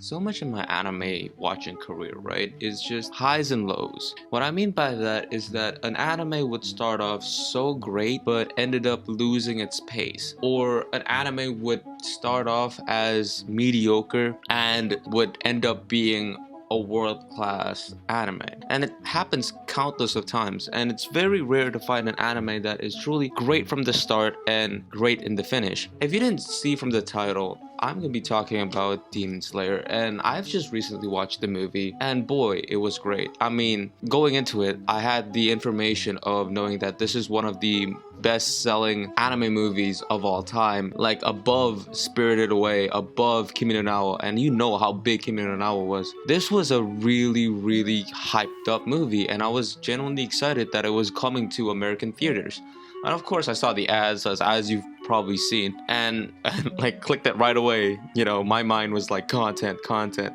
So much of my anime watching career, right, is just highs and lows. What I mean by that is that an anime would start off so great but ended up losing its pace. Or an anime would start off as mediocre and would end up being a world-class anime, and it happens countless of times, and it's very rare to find an anime that is truly great from the start and great in the finish. If you didn't see from the title, I'm gonna be talking about Demon Slayer, and I've just recently watched the movie, and boy, it was great. I mean, going into it, I had the information of knowing that this is one of the best-selling anime movies of all time, like above Spirited Away, above Kimi no Na wa, and you know how big Kimi no Na wa was. This was a really hyped up movie, and I was genuinely excited that it was coming to American theaters. And of course I saw the ads, as you've probably seen, and like clicked it right away. You know, my mind was like content.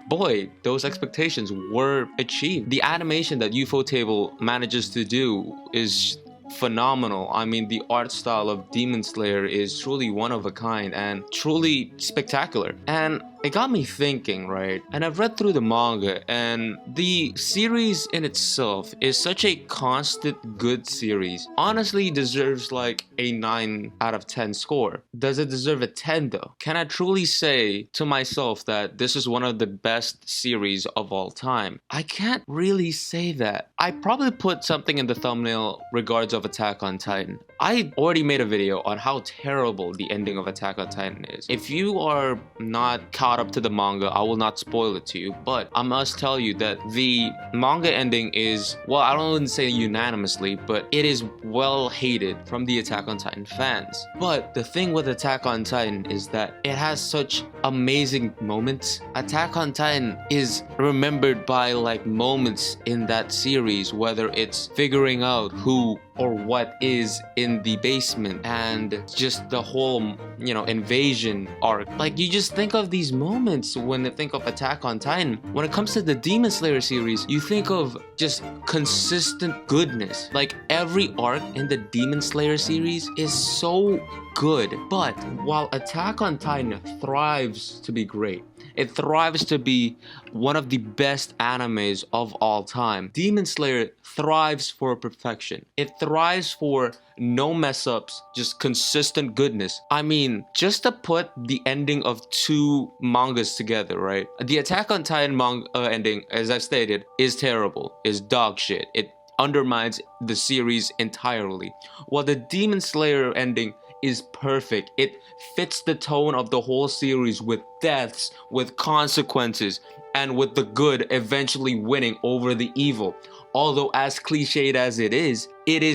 Boy, those expectations were achieved. The animation that Ufotable manages to do is phenomenal. I mean, the art style of Demon Slayer is truly one of a kind and truly spectacular. And it got me thinking, right? And I've read through the manga, and the series in itself is such a constant good series. Honestly, deserves like a 9 out of 10 score. Does it deserve a 10 though? Can I truly say to myself that this is one of the best series of all time? I can't really say that. I probably put something in the thumbnail regards of Attack on Titan. I already made a video on how terrible the ending of Attack on Titan is. If you are not caught up to the manga, I will not spoil it to you, but I must tell you that the manga ending is, well, I don't even say unanimously, but it is well hated from the Attack on Titan fans. But the thing with Attack on Titan is that it has such amazing moments. Attack on Titan is remembered by like moments in that series, whether it's figuring out who or what is in the basement and just the whole, you know, invasion arc. Like, you just think of these moments when you think of Attack on Titan. When it comes to the Demon Slayer series, you think of just consistent goodness. Like, every arc in the Demon Slayer series is so good. But while Attack on Titan thrives to be great, it thrives to be one of the best animes of all time, Demon Slayer thrives for perfection. It thrives for no mess ups, just consistent goodness. I mean, just to put the ending of two mangas together, right? The Attack on Titan manga ending, as I stated, is terrible, is dog shit. It undermines the series entirely. While the Demon Slayer ending is perfect. It fits the tone of the whole series, with deaths, with consequences, and with the good eventually winning over the evil. Although as cliched as it is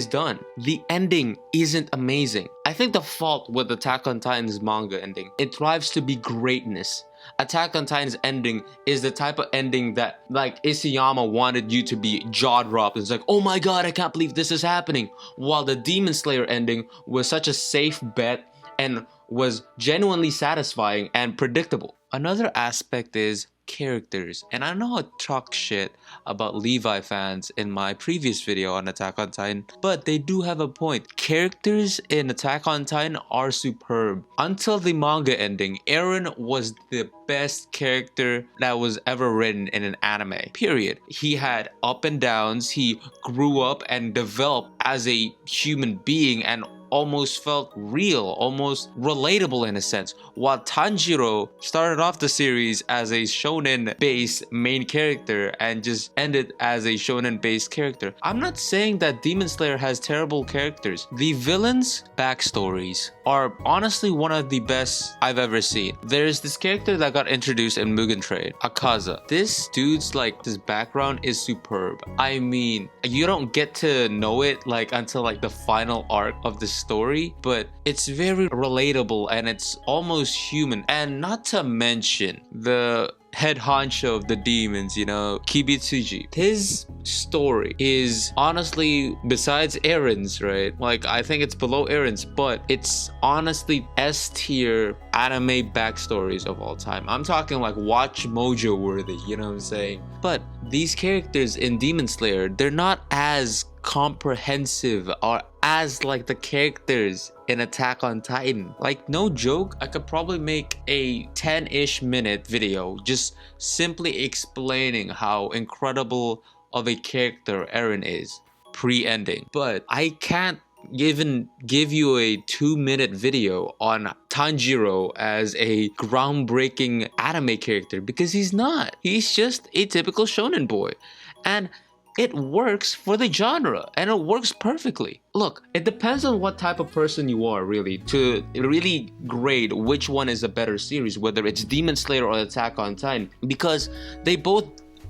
done. The ending isn't amazing. I think the fault with Attack on Titan's manga ending, it thrives to be greatness. Attack on Titan's ending is the type of ending that, like, Isayama wanted you to be jaw-dropped. It's like, oh my god, I can't believe this is happening. While the Demon Slayer ending was such a safe bet and was genuinely satisfying and predictable. Another aspect is characters, and I know I talk shit about Levi fans in my previous video on Attack on Titan, but they do have a point. Characters in Attack on Titan are superb. Until the manga ending, Eren was the best character that was ever written in an anime, period. He had up and downs, he grew up and developed as a human being and almost felt real, almost relatable in a sense. While Tanjiro started off the series as a shonen-based main character and just ended as a shonen-based character. I'm not saying that Demon Slayer has terrible characters. The villains' backstories are honestly one of the best I've ever seen. There's this character that got introduced in Mugen Train, Akaza. This dude's like, this background is superb. I mean, you don't get to know it like until like the final arc of the story, but it's very relatable and it's almost human. And not to mention the head honcho of the demons, you know, Kibitsuji. His story is honestly, besides Eren's, right? Like, I think it's below Eren's, but it's honestly S tier anime backstories of all time. I'm talking like Watch Mojo worthy, you know what I'm saying? But these characters in Demon Slayer, they're not as comprehensive or as like the characters in Attack on Titan. Like, no joke, I could probably make a 10-ish minute video just simply explaining how incredible of a character Eren is pre-ending. But I can't even give you a 2-minute video on Tanjiro as a groundbreaking anime character, because he's not. He's just a typical shonen boy. And it works for the genre, and it works perfectly. Look, it depends on what type of person you are, really, to really grade which one is a better series, whether it's Demon Slayer or Attack on Titan, because they both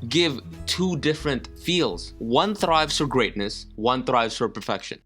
give two different feels. One thrives for greatness, one thrives for perfection.